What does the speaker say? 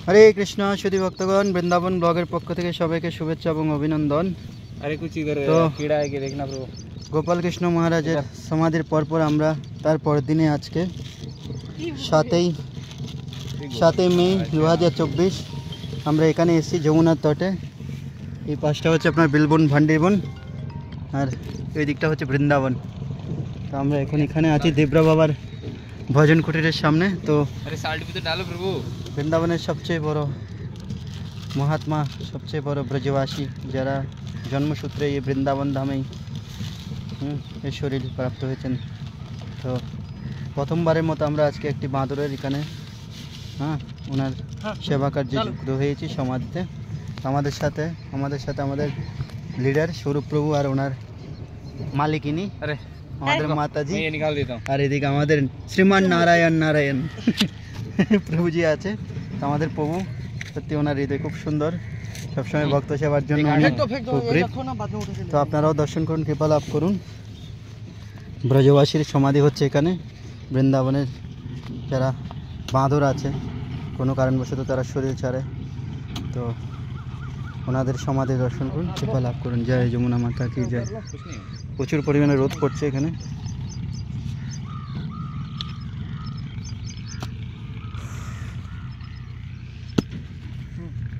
হরে কৃষ্ণ সুধী ভক্তগণ, বৃন্দাবন ব্লগের পক্ষ থেকে সবাইকে শুভেচ্ছা এবং অভিনন্দন। আরে कुछ इधर তো कीड़ा है कि देखना ब्रो। গোপাল কৃষ্ণ মহারাজের সমাধির পরপর আমরা তার পরের দিনে আজকে 7ই মে 2024 আমরা এখানে এসেছি যমুনার তটে। এই পাশটা হচ্ছে আপনার বিলবন ভান্ডিরবন আর এই দিকটা হচ্ছে বৃন্দাবন। তো আমরা এখন এখানে আছি দেবরা বাবার ভজন কুটিরের সামনে। তো अरे साल्ट भी तो डालो प्रभु। বৃন্দাবনের সবচেয়ে বড় মহাত্মা, সবচেয়ে বড় ব্রজবাসী যারা জন্মসূত্রে এই বৃন্দাবন ধামেই এই শরীর প্রাপ্ত হয়েছেন। তো প্রথমবারের মতো আমরা আজকে একটি বাঁদরের এখানে ওনার সেবা কার্যে যুক্ত হয়েছি সমাধিতে। আমাদের সাথে আমাদের লিডার স্বরূপ প্রভু আর ওনার মালিকিনী अरे আমাদের মাতাজি, मैं ये निकाल देता हूँ। আর এদিকে আমাদের শ্রীমান নারায়ণ প্রভুজি আছে। তো আমাদের প্রভু সত্যি ওনার হৃদয় খুব সুন্দর, সবসময় ভক্ত সেবার জন্য উপকৃত। তো আপনারাও দর্শন করুন, কৃপা লাভ করুন। ব্রজবাসীর সমাধি হচ্ছে এখানে। বৃন্দাবনের যারা বাঁদর আছে, কোনো কারণবশত তারা শরীর ছাড়ে, তো ওনাদের সমাধি দর্শন করুন, কৃপা লাভ করুন। জয় যমুনা মাতা কি জয়। প্রচুর পরিমাণে রোদ পড়ছে এখানে।